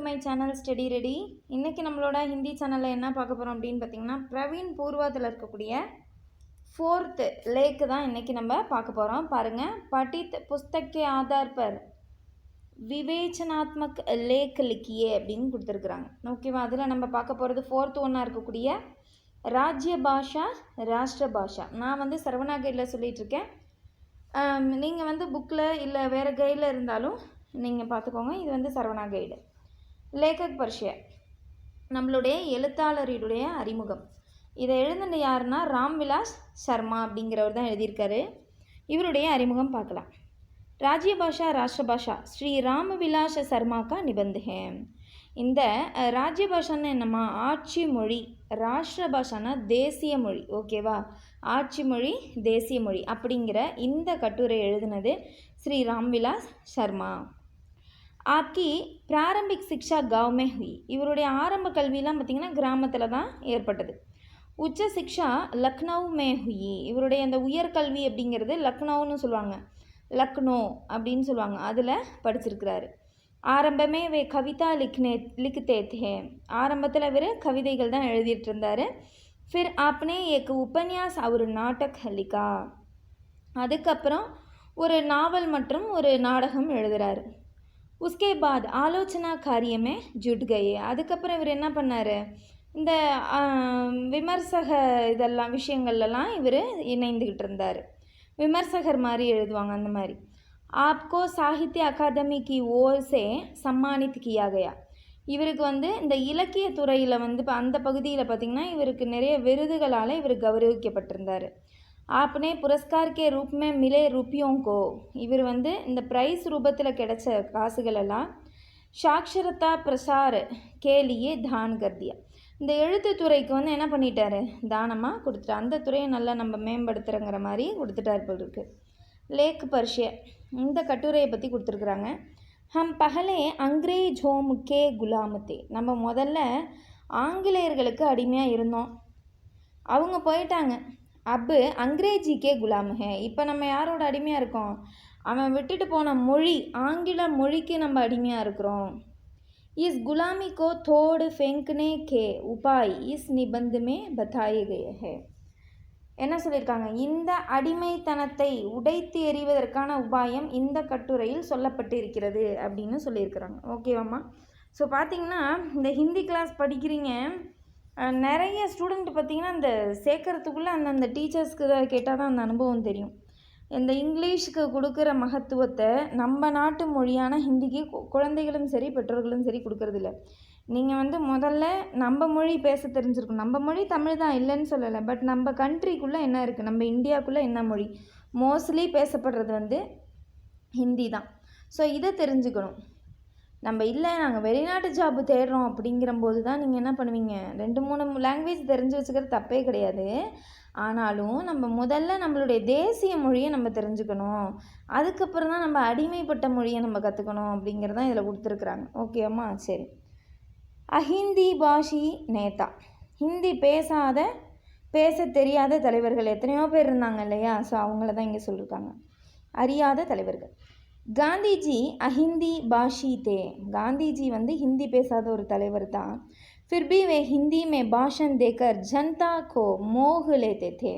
To my channel study ready. இன்றைக்கி நம்மளோட ஹிந்தி சேனலில் என்ன பார்க்க போகிறோம் அப்படின்னு பார்த்தீங்கன்னா, பிரவீன் பூர்வாத்தில் இருக்கக்கூடிய 4th லேக்கு தான் இன்றைக்கி நம்ம பார்க்க போகிறோம். பாருங்கள், படித் புஸ்தக் கே ஆதார் பர் விவேச்சனாத்மக் லேக் லிக்கியே அப்படின்னு கொடுத்துருக்குறாங்க. ஓகேவா? அதில் நம்ம பார்க்க போகிறது 4th ஒன்றா இருக்கக்கூடிய ராஜ்ய பாஷா ராஷ்டிர பாஷா. நான் சரவணா கைடில் சொல்லிகிட்ருக்கேன். நீங்கள் புக்கில் இல்லை வேறு கைடில் இருந்தாலும் நீங்கள் பார்த்துக்கோங்க. இது சரவணா கைடு. லேகக் பரிச்சய, நம்மளுடைய எழுத்தாளருடைய அறிமுகம். இதை எழுதுனது யாருன்னா ராம்விலாஸ் சர்மா அப்படிங்கிறவர் தான் எழுதியிருக்காரு. இவருடைய அறிமுகம் பார்க்கலாம். ராஜ்ய பாஷா ராஷ்டிர பாஷா ஸ்ரீ ராமவிலாஸ் சர்மாக்கா நிபந்த் ஹே. இந்த ராஜ்ய பாஷான்னு என்னம்மா, ஆட்சி மொழி. ராஷ்டிர பாஷானா தேசிய மொழி. ஓகேவா? ஆட்சி மொழி தேசிய மொழி அப்படிங்கிற இந்த கட்டுரை எழுதுனது ஸ்ரீ ராம்விலாஸ் சர்மா. ஆப்கி பிராரம்பிக் சிக்ஷா காவ் மே ஹுய். இவருடைய ஆரம்ப கல்வியெலாம் பார்த்திங்கன்னா கிராமத்தில் தான் ஏற்பட்டது. உச்ச சிக்ஷா லக்னௌ மே ஹுயி. இவருடைய அந்த உயர்கல்வி அப்படிங்கிறது லக்னௌன்னு சொல்லுவாங்க, லக்னோ அப்படின்னு சொல்லுவாங்க, அதில் படிச்சிருக்கிறாரு. ஆரம்பமே வே கவிதா லிக்தே தே. ஆரம்பத்தில் இவர் கவிதைகள் தான் எழுதிட்டு இருந்தார். ஃபிர் ஆப்னே ஏக் உபன்யாஸ் ஒரு நாடக் லிகா. அதுக்கப்புறம் ஒரு நாவல் மற்றும் ஒரு நாடகம் எழுதுகிறாரு. உஸ்கே பாத் ஆலோசனா காரியமே ஜுட் கயே. அதுக்கப்புறம் இவர் என்ன பண்ணார், இந்த விமர்சக இதெல்லாம் விஷயங்கள்லாம் இவர் இணைந்துக்கிட்டு இருந்தார். விமர்சகர் மாதிரி எழுதுவாங்க அந்த மாதிரி. ஆப்கோ சாகித்ய அகாதமி கி ஓர் சே சம்மானித் கியா கயா. இவருக்கு இந்த இலக்கிய துறையில் இப்போ அந்த பகுதியில் பார்த்திங்கன்னா இவருக்கு நிறைய விருதுகளால் இவர் கௌரவிக்கப்பட்டிருந்தார். ஆப்னே புரஸ்கார் கே ரூப் மே மிலே ரூபியோங்கோ. இவர் இந்த ப்ரைஸ் ரூபத்தில் கிடைச்ச காசுகளெல்லாம் சாக்ஷரதா பிரசார் கேலியே தான் கர்தியா. இந்த எழுத்துத்துறைக்கு என்ன பண்ணிட்டாரு, தானமாக கொடுத்துட்டார். அந்த துறையை நல்லா நம்ம மேம்படுத்துகிறங்கிற மாதிரி கொடுத்துட்டார் போல் இருக்கு. லேக் பரிச்சய, இந்த கட்டுரையை பற்றி கொடுத்துருக்குறாங்க. ஹம் பகலே அங்கிரேஜோம் கே குலாமத்தே. நம்ம முதல்ல ஆங்கிலேயர்களுக்கு அடிமையாக இருந்தோம், அவங்க போயிட்டாங்க. அப்பு அங்கிரேஜிக்கே குலாம் ஹே. இப்போ நம்ம யாரோட அடிமையாக இருக்கோம், அவன் விட்டுட்டு போன மொழி ஆங்கில மொழிக்கு நம்ம அடிமையாக இருக்கிறோம். இஸ் குலாமி கோ தோடு ஃபெங்க்னே கே உபாய் இஸ் நிபந்தமே பத்தாயே கயே ஹே. என்ன சொல்லியிருக்காங்க, இந்த அடிமைத்தனத்தை உடைத்து எறிவதற்கான உபாயம் இந்த கட்டுரையில் சொல்லப்பட்டிருக்கிறது அப்படின்னு சொல்லியிருக்கிறாங்க. ஓகேவாம்மா? ஸோ பார்த்திங்கன்னா இந்த ஹிந்தி கிளாஸ் படிக்கிறீங்க, நிறைய ஸ்டூடெண்ட் பார்த்திங்கன்னா இந்த சேர்க்கறதுக்குள்ளே அந்தந்த டீச்சர்ஸ்க்கு கேட்டால் தான் அந்த அனுபவம் தெரியும். இந்த இங்கிலீஷுக்கு கொடுக்குற மகத்துவத்தை நம்ம நாட்டு மொழியான ஹிந்திக்கு குழந்தைகளும் சரி பெற்றோர்களும் சரி கொடுக்கறதில்ல. நீங்கள் முதல்ல நம்ம மொழி பேச தெரிஞ்சிருக்கணும். நம்ம மொழி தமிழ் தான், இல்லைன்னு சொல்லலை. பட் நம்ம கண்ட்ரிக்குள்ளே என்ன இருக்குது, நம்ம இந்தியாவுக்குள்ளே என்ன மொழி மோஸ்ட்லி பேசப்படுறது ஹிந்தி தான். ஸோ இதை தெரிஞ்சுக்கணும். நம்ம இல்லை நாங்கள் வெளிநாட்டு ஜாப்பு தேடுறோம் அப்படிங்கிறம்போது தான் நீங்கள் என்ன பண்ணுவீங்க, 2-3 லாங்குவேஜ் தெரிஞ்சு வச்சுக்கிறது தப்பே கிடையாது. ஆனாலும் நம்ம முதல்ல நம்மளுடைய தேசிய மொழியை நம்ம தெரிஞ்சுக்கணும், அதுக்கப்புறம் தான் நம்ம அடிமைப்பட்ட மொழியை நம்ம கற்றுக்கணும் அப்படிங்கிறதான் இதில் கொடுத்துருக்குறாங்க. ஓகேம்மா? சரி. அஹிந்தி பாஷி நேதா. ஹிந்தி பேச தெரியாத தலைவர்கள் எத்தனையோ பேர் இருந்தாங்க இல்லையா? ஸோ அவங்கள தான் இங்கே சொல்லியிருக்காங்க, அறியாத தலைவர்கள். காந்திஜி அஹிந்தி பாஷி தே. காந்திஜி ஹிந்தி பேசாத ஒரு தலைவர் தான். फिर भी वे हिंदी में भाषण देकर जनता को मोह लेते थे.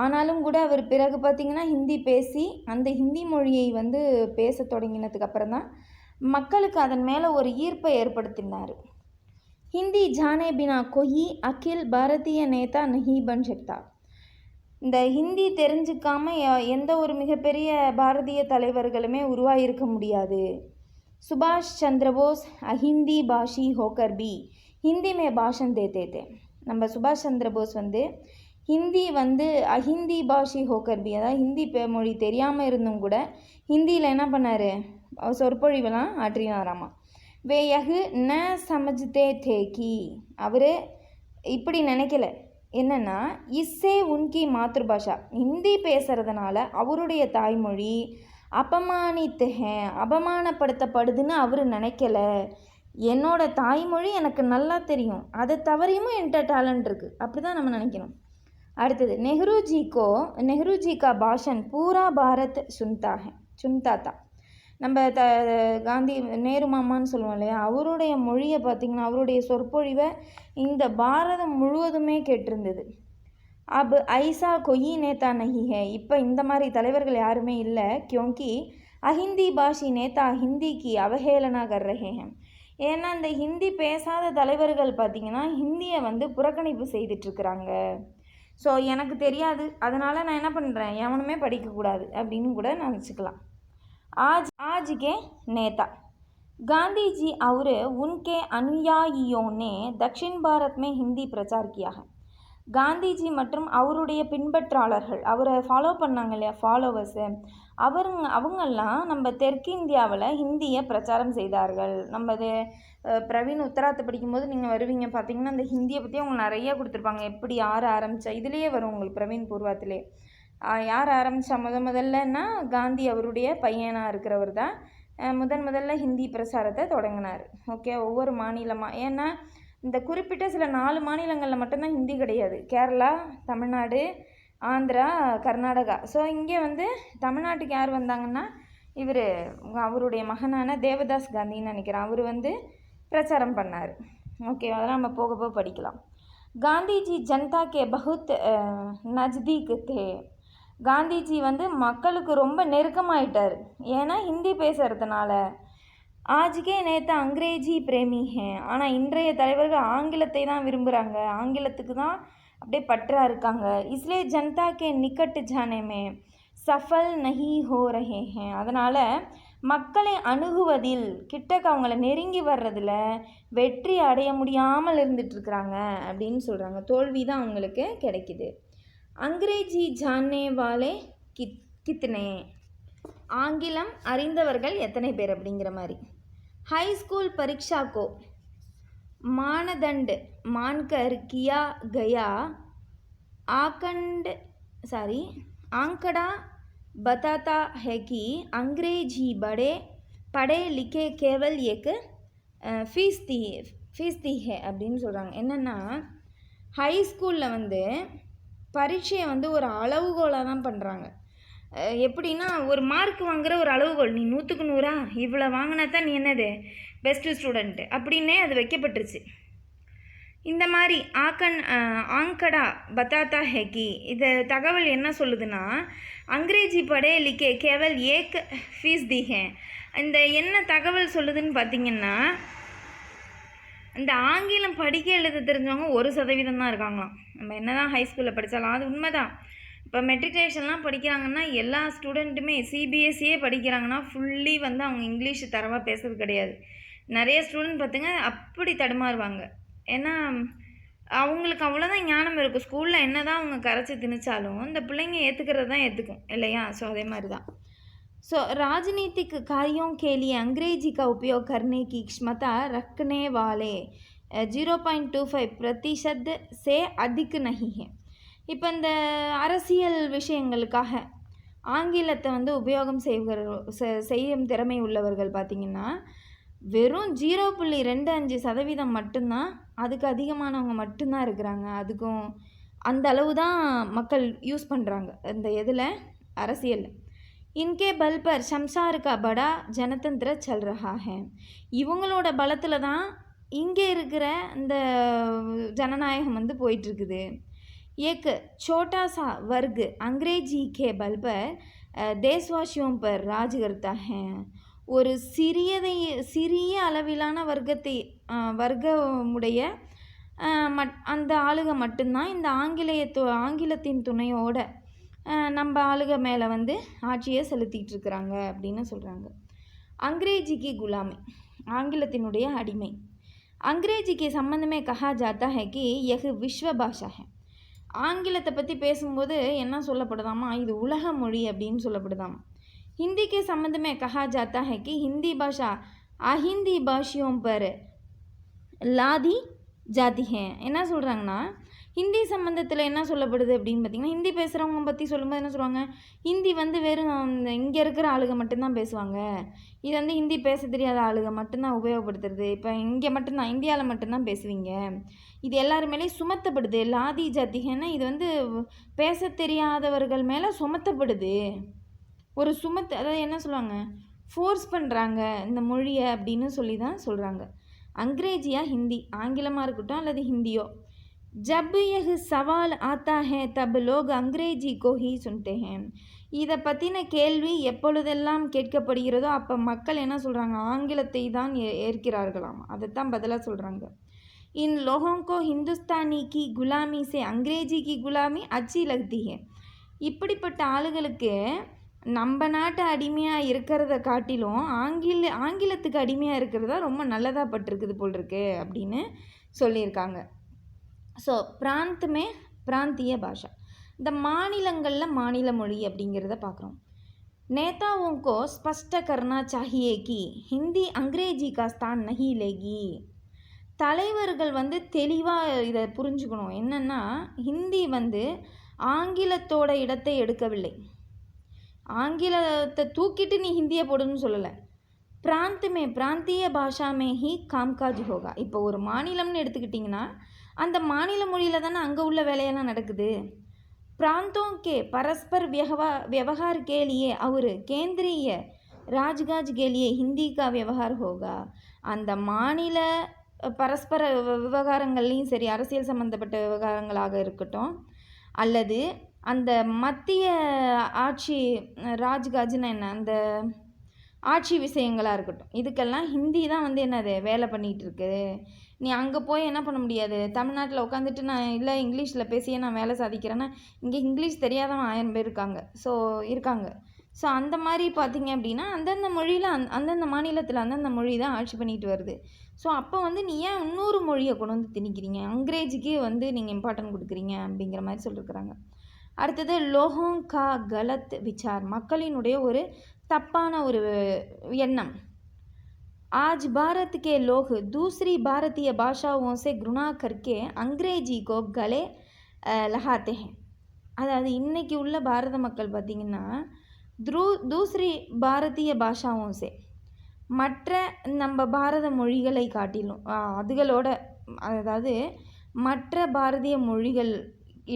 ஆனாலும் கூட அவர் பிறகு பார்த்திங்கன்னா ஹிந்தி பேசி அந்த ஹிந்தி மொழியை பேச தொடங்கினதுக்கு அப்புறம் தான் மக்களுக்கு அதன் மேலே ஒரு ஈர்ப்பை ஏற்படுத்தினார். ஹிந்தி ஜானே பினா கொயி அகில் பாரதிய நேதா நஹி பன் சக்தா. இந்த ஹிந்தி தெரிஞ்சுக்காமல் எந்த ஒரு மிகப்பெரிய பாரதிய தலைவர்களுமே உருவாகியிருக்க முடியாது. சுபாஷ் சந்திரபோஸ் அஹிந்தி பாஷி ஹோக்கர் பி ஹிந்தி மே பாஷன் தேத்தே தே. நம்ம சுபாஷ் சந்திரபோஸ் ஹிந்தி அஹிந்தி பாஷி ஹோக்கர் பி, அதாவது ஹிந்தி மொழி தெரியாமல் இருந்தும் கூட ஹிந்தியில் என்ன பண்ணார், சொற்பொழிவெல்லாம் ஆற்றினாராமா. வே யஹு ந சமஜ்தே தே கி. அவர் இப்படி நினைக்கல, என்னென்னா இஸ்ஸே உன்கி மாத்ருபாஷா, ஹிந்தி பேசுகிறதுனால அவருடைய தாய்மொழி அபமானப்படுத்தப்படுதுன்னு அவர் நினைக்கல. என்னோட தாய்மொழி எனக்கு நல்லா தெரியும், அதை தவறையும் என்கிட்ட டேலண்ட் இருக்குது, அப்படி தான் நம்ம நினைக்கணும். அடுத்தது நெஹ்ருஜி கா பாஷன் பூரா பாரத் சுன்தா தா. நம்ம காந்தி நேரு மாமான்னு சொல்லுவோம் இல்லையா, அவருடைய மொழியை பார்த்திங்கன்னா, அவருடைய சொற்பொழிவை இந்த பாரதம் முழுவதுமே கேட்டிருந்தது. அப் ஐசா கொயி நேதா நஹி ஹே, இப்போ இந்த மாதிரி தலைவர்கள் யாருமே இல்லை. கியோங்கி அஹிந்தி பாஷி நேதா ஹிந்திக்கு அவஹேளனா கர் ரஹே ஹே. ஏன்னா இந்த ஹிந்தி பேசாத தலைவர்கள் பார்த்திங்கன்னா ஹிந்தியை வந்து புறக்கணிப்பு செய்துட்ருக்குறாங்க. ஸோ எனக்கு தெரியாது, அதனால் நான் என்ன பண்ணுறேன், எவனுமே படிக்கக்கூடாது அப்படின்னு கூட நான் வச்சுக்கலாம். आज के नेता गांधी जी और उनके अनुयायियों ने दक्षिण भारत में हिंदी प्रचार किया है. காந்திஜி மற்றும் அவருடைய பின்பற்றாளர்கள், அவரை ஃபாலோ பண்ணாங்க இல்லையா, ஃபாலோவர்ஸு, அவங்கெல்லாம் நம்ம தெற்கிந்தியாவில் ஹிந்தியை பிரச்சாரம் செய்தார்கள். நம்ம இது பிரவீன் உத்தராத்தை படிக்கும்போது நீங்கள் வருவீங்க பார்த்தீங்கன்னா அந்த ஹிந்தியை பற்றி அவங்க நிறைய கொடுத்துருப்பாங்க. எப்படி யார் ஆரம்பித்தா, இதுலேயே வரும் உங்களுக்கு பிரவீன் பூர்வாத்திலே. யார் ஆரம்பித்தா முதல்லன்னா காந்தி அவருடைய பையனாக இருக்கிறவர் தான் முதல்ல ஹிந்தி பிரச்சாரத்தை தொடங்கினார். ஓகே, ஒவ்வொரு மாநிலமாக, ஏன்னா இந்த குறிப்பிட்ட சில 4 மாநிலங்களில் மட்டும்தான் ஹிந்தி கிடையாது. கேரளா, தமிழ்நாடு, ஆந்திரா, கர்நாடகா. ஸோ இங்கே வந்து தமிழ்நாட்டுக்கு யார் வந்தாங்கன்னா அவருடைய மகனான தேவதாஸ் காந்தின்னு நினைக்கிறேன், அவர் வந்து பிரச்சாரம் பண்ணார். ஓகே, அதெல்லாம் நம்ம போக போக படிக்கலாம். காந்திஜி ஜனதா கே பகுத் நஜ்தீக் தே. காந்திஜி வந்து மக்களுக்கு ரொம்ப நெருக்கமாயிட்டார், ஏன்னா ஹிந்தி பேசுகிறதுனால. ஆஜ்கே நேத்தா அங்கிரேஜி பிரேமி ஹே. ஆனால் இன்றைய தலைவர்கள் ஆங்கிலத்தை தான் விரும்புகிறாங்க, ஆங்கிலத்துக்கு தான் அப்படியே பற்றா இருக்காங்க. இஸ்லே ஜனதா கே நிக்கட் ஜானேமே சஃபல் நஹி ஹோ ரஹே ஹே. அதனால் மக்களை அணுகுவதில், கிட்டக்க அவங்கள நெருங்கி வர்றதில் வெற்றி அடைய முடியாமல் இருந்துகிட்ருக்குறாங்க அப்படின்னு சொல்கிறாங்க. தோல்வி தான் அவங்களுக்கு கிடைக்குது. அங்கிரேஜி ஜானே வாலே கித்னே. ஆங்கிலம் அறிந்தவர்கள் எத்தனை பேர் அப்படிங்கிற மாதிரி. ஹை ஸ்கூல் பரீட்சாக்கோ மானதண்ட் மான்கர் கியா கயா आंकड़ा बताता है कि अंग्रेजी पढ़े लिखे केवल एक ஃபீஸ்தி ஹே அப்படின்னு சொல்கிறாங்க. என்னென்னா ஹை ஸ்கூலில் வந்து பரீட்சையை வந்து ஒரு அளவுகோலாக தான் பண்ணுறாங்க. எப்படின்னா ஒரு மார்க் வாங்குகிற ஒரு அளவுகோல், நீ 100க்கு 100 இவ்வளோ வாங்கினா தான் நீ என்னது பெஸ்ட்டு ஸ்டூடெண்ட்டு அப்படின்னே அது வைக்கப்பட்டுருச்சு. இந்த மாதிரி ஆங்கடா பத்தாத்தா ஹேக்கி, இது தகவல் என்ன சொல்லுதுன்னா, அங்கிரேஜி படே லிக்கே கேவல் ஏக் ஃபீஸ்தி ஹே. இந்த என்ன தகவல் சொல்லுதுன்னு பார்த்திங்கன்னா, இந்த ஆங்கிலம் படிக்க எழுத தெரிஞ்சவங்க 1% தான் இருக்காங்களாம். நம்ம என்ன தான் ஹை ஸ்கூலில் படித்தாலும் அது உண்மைதான். இப்போ மெட்ரிகுலேஷன்லாம் படிக்கிறாங்கன்னா எல்லா ஸ்டூடெண்ட்டுமே சிபிஎஸ்சியே படிக்கிறாங்கன்னா ஃபுல்லி வந்து அவங்க இங்கிலீஷ் தரமாக பேசுறது கிடையாது. நிறைய ஸ்டூடெண்ட் பார்த்துங்க அப்படி தடுமாறுவாங்க. ஏன்னா அவங்களுக்கு அவ்வளோதான் ஞானம் இருக்கும். ஸ்கூலில் என்ன தான் அவங்க கரைச்சி திணிச்சாலும் இந்த பிள்ளைங்க ஏற்றுக்கிறது தான் ஏற்றுக்கும் இல்லையா. ஸோ அதே மாதிரி தான். सो राजनीतिक कार्यों के लिए अंग्रेजी का उपयोग करने की क्षमता रखने वाले 0.25% से अधिक नहीं है. இப்போ இந்த அரசியல் விஷயங்களுக்காக ஆங்கிலத்தை வந்து உபயோகம் செய்யும் திறமை உள்ளவர்கள் பார்த்திங்கன்னா வெறும் 0.25% மட்டும்தான், அதுக்கு அதிகமானவங்க மட்டும்தான் இருக்கிறாங்க. அதுக்கும் அந்த அளவு தான் மக்கள் யூஸ் பண்ணுறாங்க இந்த இதில் அரசியலில். இன்கே பல் பர் சம்சார் கா படா ஜனதந்திர சல் ரஹா ஹே. இவங்களோட பலத்தில் தான் இங்கே இருக்கிற இந்த ஜனநாயகம் வந்து போயிட்டுருக்குது. एक छोटा सा वर्ग अंग्रेजी के बल पर देशवासियों पर राज करता है. ஒரு சிறிய அளவிலான வர்க்கமுடைய அந்த ஆளுகை மட்டும்தான் இந்த ஆங்கிலத்தின் துணையோட நம்ம ஆளுகை மேலே வந்து ஆட்சியை செலுத்திட்டு இருக்கிறாங்க அப்படின்னு சொல்கிறாங்க. अंग्रेजी गुलामी, ஆங்கிலத்தினுடைய அடிமை. अंग्रेजी के संबंध में कहा जाता है कि यह विश्व भाषा है. ஆங்கிலத்தை பற்றி பேசும்போது என்ன சொல்லப்படுதாமா, இது உலக மொழி அப்படின்னு சொல்லப்படுதாமா. हिंदी के संबंध में कहा जाता है कि हिंदी भाषा अहिंदी भाषियों पर लादी जाती है. என்ன சொல்கிறாங்கன்னா, ஹிந்தி சம்மந்தத்தில் என்ன சொல்லப்படுது அப்படின்னு பார்த்திங்கன்னா, ஹிந்தி பேசுகிறவங்க பற்றி சொல்லும்போது என்ன சொல்லுவாங்க, ஹிந்தி வந்து வெறும் இங்கே இருக்கிற ஆளுங்க மட்டும்தான் பேசுவாங்க, இது வந்து ஹிந்தி பேச தெரியாத ஆளுங்க மட்டும்தான் உபயோகப்படுத்துறது, இப்போ இங்கே மட்டும்தான் இந்தியாவில் மட்டும்தான் பேசுவீங்க, இது எல்லாருமேலே சுமத்தப்படுது. லாதி ஜாத்திகன்னா இது வந்து பேச தெரியாதவர்கள் மேலே சுமத்தப்படுது. ஒரு அதாவது என்ன சொல்லுவாங்க, ஃபோர்ஸ் பண்ணுறாங்க இந்த மொழியை அப்படின்னு சொல்லி தான் சொல்கிறாங்க. அங்கிரேஜியா ஹிந்தி, ஆங்கிலமாக இருக்கட்டும் அல்லது ஹிந்தியோ. ஜப் யஹ் சவால் ஆத்தா ஹே தப் லோக் அங்கிரேஜி கோ ஹி சுன்தே ஹேன். இதை பற்றின கேள்வி எப்பொழுதெல்லாம் கேட்கப்படுகிறதோ அப்போ மக்கள் என்ன சொல்கிறாங்க, ஆங்கிலத்தை தான் ஏற்கிறார்களாம். அதைத்தான் பதிலாக சொல்கிறாங்க. इन लोगों को हिंदुस्तानी की गुलामी से अंग्रेजी की गुलामी अच्छी लगती है. இப்படிப்பட்ட ஆளுகளுக்கு நம்ம நாட்டு அடிமையாக இருக்கிறத காட்டிலும் ஆங்கிலத்துக்கு அடிமையாக இருக்கிறதா ரொம்ப நல்லதாக பட்டிருக்குது போல் இருக்கு அப்படின்னு சொல்லியிருக்காங்க. ஸோ பிராந்த்மே பிராந்திய பாஷா, இந்த மாநிலங்களில் மாநில மொழி அப்படிங்கிறத பார்க்குறோம். नेताओं को स्पष्ट करना चाहिए कि हिंदी अंग्रेजी का स्थान नहीं लेगी. தலைவர்கள் வந்து தெளிவாக இதை புரிஞ்சுக்கணும். என்னென்னா, ஹிந்தி வந்து ஆங்கிலத்தோட இடத்தை எடுக்கவில்லை. ஆங்கிலத்தை தூக்கிட்டு நீ ஹிந்தியை போடுன்னு சொல்லலை. பிராந்திய பாஷாமே ஹி காம்காஜ் ஹோகா. இப்போ ஒரு மாநிலம்னு எடுத்துக்கிட்டிங்கன்னா அந்த மாநில மொழியில் தானே அங்கே உள்ள வேலையெல்லாம் நடக்குது. பிராந்தோं के परस्पर व्यवहार के लिए और केंद्रीय राजकाज के लिए हिंदी का व्यवहार होगा. அந்த மாநில பரஸ்பர விவகாரங்கள்லையும் சரி, அரசியல் சம்மந்தப்பட்ட விவகாரங்களாக இருக்கட்டும் அல்லது அந்த மத்திய ஆட்சி, ராஜ்காஜ்னா என்ன, அந்த ஆட்சி விஷயங்களாக இருக்கட்டும், இதுக்கெல்லாம் ஹிந்தி தான் வந்து என்னது வேலை பண்ணிகிட்டு இருக்குது. நீ அங்கே போய் என்ன பண்ண முடியாது. தமிழ்நாட்டில் உட்காந்துட்டு நான் இல்லை இங்கிலீஷில் பேசியே நான் வேலை சாதிக்கிறேன்னா, இங்கே இங்கிலீஷ் தெரியாதவன் 1000 பேர் இருக்காங்க. ஸோ அந்த மாதிரி பார்த்திங்க அப்படின்னா அந்தந்த மொழியில் அந்தந்த மாநிலத்தில் அந்தந்த மொழி தான் ஆட்சி பண்ணிட்டு வருது. ஸோ அப்போ வந்து நீ ஏன் இன்னொரு மொழியை கொண்டு வந்து திணிக்கிறீங்க, அங்கிரேஜிக்கு வந்து நீங்கள் இம்பார்ட்டன்ட் கொடுக்குறீங்க அப்படிங்கிற மாதிரி சொல்லியிருக்கிறாங்க. அடுத்தது லோகோங் கா கலத் விசார், மக்களினுடைய ஒரு தப்பான ஒரு எண்ணம். आज भारत के लोग दूसरी भारतीय भाषाओं से घृणा करके अंग्रेजी को गले लगाते हैं. அதாவது இன்றைக்கி உள்ள பாரத மக்கள் பார்த்திங்கன்னா தூசரி பாரதிய பாஷாவும் சே, மற்ற நம்ம பாரத மொழிகளை காட்டிலும் அதுகளோட, அதாவது மற்ற பாரதிய மொழிகள்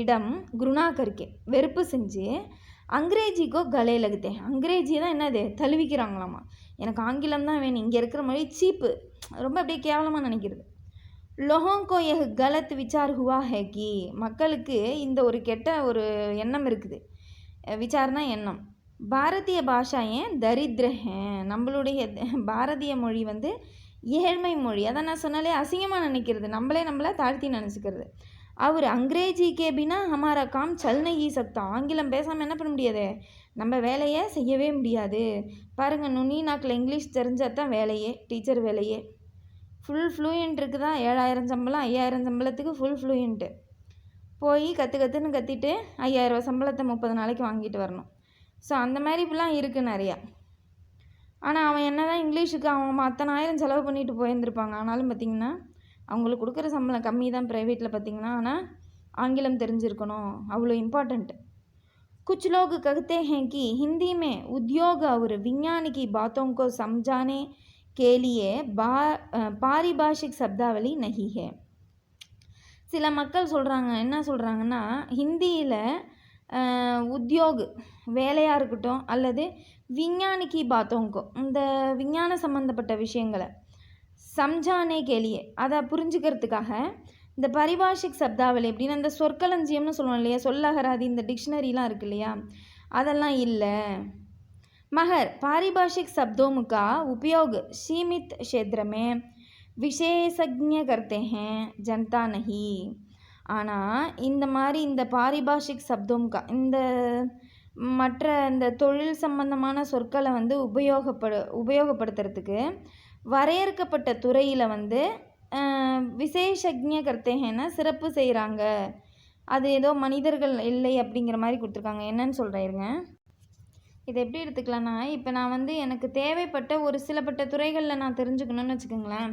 இடம் குருணா கர்க்கே வெறுப்பு செஞ்சு அங்கிரேஜிக்கோ கலே லகுதே, அங்கிரேஜி தான் என்னது தழுவிக்கிறாங்களாமா. எனக்கு ஆங்கிலம் தான் வேணும், இங்கே இருக்கிற மொழி சீப்பு, ரொம்ப அப்படியே கேவலமாக நினைக்கிறது. லோகோங்கோ எஹ் கலத் விசார் ஹுவா ஹே கி, மக்களுக்கு இந்த ஒரு கெட்ட ஒரு எண்ணம் இருக்குது. விசார்னா எண்ணம். பாரதிய பாஷா ஏன் தரித்திர ஹே, நம்மளுடைய பாரதிய மொழி வந்து ஏழ்மை மொழி. அதை நான் சொன்னாலே அசிங்கமாக நினைக்கிறது, நம்மளை தாழ்த்தி நினச்சிக்கிறது. அவர் அங்கிரேஜி கே பினா ஹமாரா காம் சல் நஹீ சக்தா, ஆங்கிலம் பேசாமல் என்ன பண்ண முடியாது, நம்ம வேலையை செய்யவே முடியாது. பாருங்கள், நுனி நாக்கில் இங்கிலீஷ் தெரிஞ்சால் தான் வேலையே, டீச்சர் வேலையே. ஃபுல் ஃப்ளூயண்ட் இருக்குதா, 7000 சம்பளம் 5000 சம்பளத்துக்கு ஃபுல் ஃப்ளூயண்ட்டு போய் கற்றுன்னு கத்திட்டு 5000 ரூபா சம்பளத்தை 30 நாளைக்கு வாங்கிட்டு வரணும். ஸோ அந்த மாதிரி இப்படிலாம் இருக்குது நிறையா. ஆனால் அவன் என்ன தான் இங்கிலீஷுக்கு அவன் அத்தனை ஆயிரம் செலவு பண்ணிட்டு போயிருந்துருப்பாங்க. ஆனாலும் பார்த்திங்கன்னா அவங்களுக்கு கொடுக்குற சம்பளம் கம்மி தான் ப்ரைவேட்டில் பார்த்திங்கன்னா. ஆனால் ஆங்கிலம் தெரிஞ்சிருக்கணும், அவ்வளோ இம்பார்ட்டண்ட். कुछ लोग कहते हैं कि हिंदी में उद्योग और विज्ञान की बातों को समझाने के लिए पारिभाषिक शब्दावली नहीं है. சில மக்கள் சொல்கிறாங்க, என்ன சொல்கிறாங்கன்னா, ஹிந்தியில் உத்தியோக் வேலையாக இருக்கட்டும் அல்லது விஞ்ஞானிக்கு பாத்தோங்கோ, இந்த விஞ்ஞான சம்மந்தப்பட்ட விஷயங்களை சம்ஜானே கேலியே, அதை புரிஞ்சுக்கிறதுக்காக இந்த பரிபாஷிக் சப்தாவளி எப்படின்னா இந்த சொற்களஞ்சியம்னு சொல்லுவோம் இல்லையா, சொல்லகராதி, இந்த டிக்ஷனரிலாம் இருக்கு இல்லையா, அதெல்லாம் இல்லை. மகர் பாரிபாஷிக் शब्दों का उपयोग सीमित क्षेत्र में विशेषज्ञ करते हैं, जनता नहीं. ஆனால் இந்த மாதிரி இந்த பாரிபாஷிக் சப்தம்கா, இந்த மற்ற இந்த தொழில் சம்பந்தமான சொற்களை வந்து உபயோகப்படுத்துறதுக்கு வரையறுக்கப்பட்ட துறையில் வந்து விசேஷஜ்ஞ கர்த்தேன்னா சிறப்பு செய்கிறாங்க. அது ஏதோ மனிதர்கள் இல்லை அப்படிங்கிற மாதிரி கொடுத்துருக்காங்க. என்னன்னு சொல்கிறேங்க, இதை எப்படி எடுத்துக்கலாம்னா, இப்போ நான் வந்து எனக்கு தேவைப்பட்ட ஒரு சிலப்பட்ட துறைகளில் நான் தெரிஞ்சுக்கணும்னு வச்சுக்கோங்களேன்.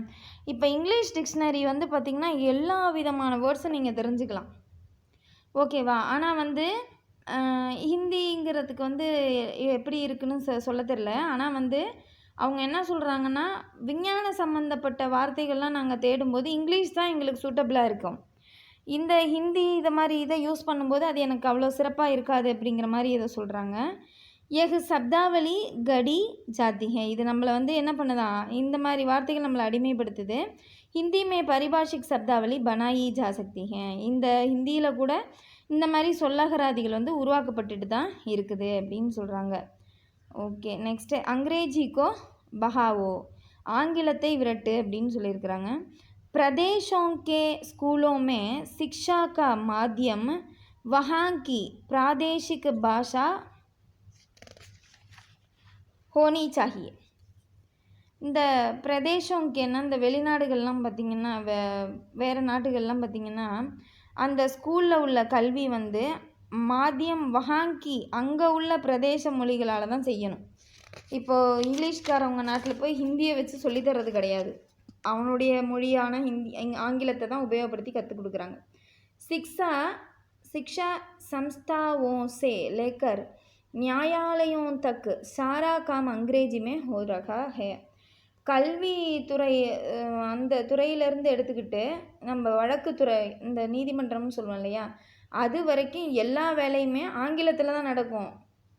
இப்போ இங்கிலீஷ் டிக்ஷனரி வந்து பார்த்திங்கன்னா எல்லா விதமான வேர்ட்ஸும் நீங்கள் தெரிஞ்சுக்கலாம், ஓகேவா. ஆனால் வந்து ஹிந்திங்கிறதுக்கு வந்து எப்படி இருக்குன்னு சொல்ல தெரில. ஆனால் வந்து அவங்க என்ன சொல்கிறாங்கன்னா, விஞ்ஞான சம்மந்தப்பட்ட வார்த்தைகள்லாம் நாங்கள் தேடும்போது இங்கிலீஷ் தான் எங்களுக்கு சூட்டபிளாக இருக்கும், இந்த ஹிந்தி இதை மாதிரி இதை யூஸ் பண்ணும்போது அது எனக்கு அவ்வளோ சிறப்பாக இருக்காது அப்படிங்கிற மாதிரி இதை சொல்கிறாங்க. यह शब्दावली गड़ी जाती है. இது நம்மளை வந்து என்ன பண்ணுதான், இந்த மாதிரி வார்த்தைகள் நம்மளை அடிமைப்படுத்துது. ஹிந்தி மே பரிபாஷிக் சப்தாவளி பனாயி ஜா சக்தி ஹே. இந்த ஹிந்தியில் கூட இந்த மாதிரி சொல்லகராதிகள் வந்து உருவாக்கப்பட்டுட்டு தான் இருக்குது அப்படின்னு சொல்கிறாங்க. ஓகே, நெக்ஸ்ட்டு அங்கிரேஜிக்கோ பஹாவோ, ஆங்கிலத்தை விரட்டு அப்படின்னு சொல்லியிருக்கிறாங்க. प्रदेशों के स्कूलों में शिक्षा का माध्यम वहाँ की प्रादेशिक भाषा होनी चाहिए. இந்த பிரதேசம்கேன்னா இந்த வெளிநாடுகள்லாம் பார்த்திங்கன்னா வேறு நாடுகள்லாம் பார்த்திங்கன்னா அந்த ஸ்கூலில் உள்ள கல்வி வந்து மாத்தியம் வஹாங்கி அங்கே உள்ள பிரதேச மொழிகளால் தான் செய்யணும். இப்போது இங்கிலீஷ்காரவங்க நாட்டில் போய் ஹிந்தியை வச்சு சொல்லித்தரது கிடையாது. அவனுடைய மொழியான ஆங்கிலத்தை தான் உபயோகப்படுத்தி கற்றுக் கொடுக்குறாங்க. शिक्षा संस्थाओं से लेकर न्यायालयों तक सारा काम अंग्रेजी में हो रहा है. கல்வித்துறை அந்த துறையிலேருந்து எடுத்துக்கிட்டு நம்ம வழக்குத்துறை இந்த நீதிமன்றம்னு சொல்லுவோம் இல்லையா, அது வரைக்கும் எல்லா வேலையுமே ஆங்கிலத்தில் தான் நடக்கும்.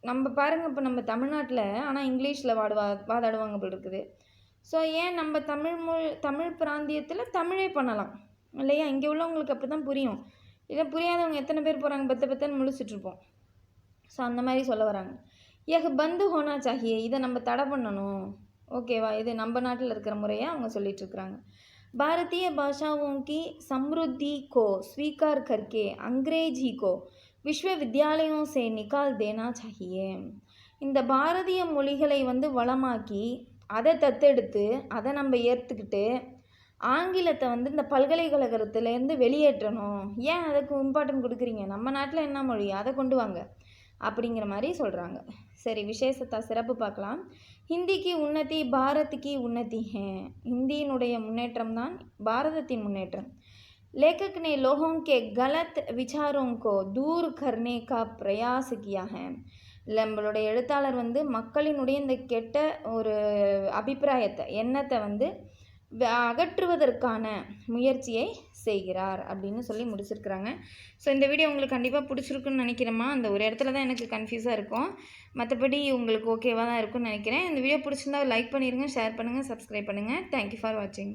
நம்ம பாருங்கள், இப்போ நம்ம தமிழ்நாட்டில் ஆனால் இங்கிலீஷில் வாதாடுவாங்க போல் இருக்குது. ஸோ ஏன் நம்ம தமிழ் பிராந்தியத்தில் தமிழே பண்ணலாம் இல்லையா? இங்கே உள்ளவங்களுக்கு அப்படி தான் புரியும். இதை புரியாதவங்க எத்தனை பேர் போகிறாங்க, பத்தன்னு முழிச்சிட்ருப்போம். ஸோ அந்த மாதிரி சொல்ல வராங்க. ஏக பந்து ஹோனா சாஹியே, இதை நம்ம தடை பண்ணணும். ஓகேவா? இது நம்ம நாட்டில் இருக்கிற முறையை அவங்க சொல்லிகிட்ருக்குறாங்க. பாரதிய பாஷாவோं की समृद्धि को स्वीकार करके अंग्रेजी को विश्वविद्यालयों से निकाल देना चाहिए. இந்த பாரதிய மொழிகளை வந்து வளமாக்கி அதை தத்தெடுத்து அதை நம்ம ஏற்றுக்கிட்டு ஆங்கிலத்தை வந்து இந்த பல்கலைக்கழகத்துலேருந்து வெளியேற்றணும். ஏன் அதுக்கு இம்பார்ட்டன்ட் கொடுக்குறீங்க? நம்ம நாட்டில் என்ன மொழி அதை கொண்டு வாங்க அப்படிங்கிற மாதிரி சொல்கிறாங்க. சரி, விசேஷத்தா சிறப்பு பார்க்கலாம். ஹிந்திக்கு உன்னதி பாரதிக்கு உன்னதி ஹே. ஹிந்தியினுடைய முன்னேற்றம் தான் பாரதத்தின் முன்னேற்றம். लेखक ने लोगों के गलत विचारों को दूर करने का प्रयास किया है. நம்மளுடைய எழுத்தாளர் வந்து மக்களினுடைய இந்த கெட்ட ஒரு அபிப்பிராயத்தை எண்ணத்தை வந்து அகற்றுவதற்கான முயற்சியை செய்கிறார் அப்படின்னு சொல்லி முடிச்சிருக்கிறாங்க. ஸோ இந்த வீடியோ உங்களுக்கு கண்டிப்பாக பிடிச்சிருக்குன்னு நினைக்கிறேம்மா. அந்த ஒரு இடத்துல தான் எனக்கு கன்ஃபியூஸாக இருக்கும், மற்றபடி உங்களுக்கு ஓகேவாக தான் இருக்கும்னு நினைக்கிறேன். இந்த வீடியோ பிடிச்சிருந்தா லைக் பண்ணிடுங்க, ஷேர் பண்ணுங்கள், சப்ஸ்கிரைப் பண்ணுங்கள். தேங்க்யூ ஃபார் வாட்சிங்.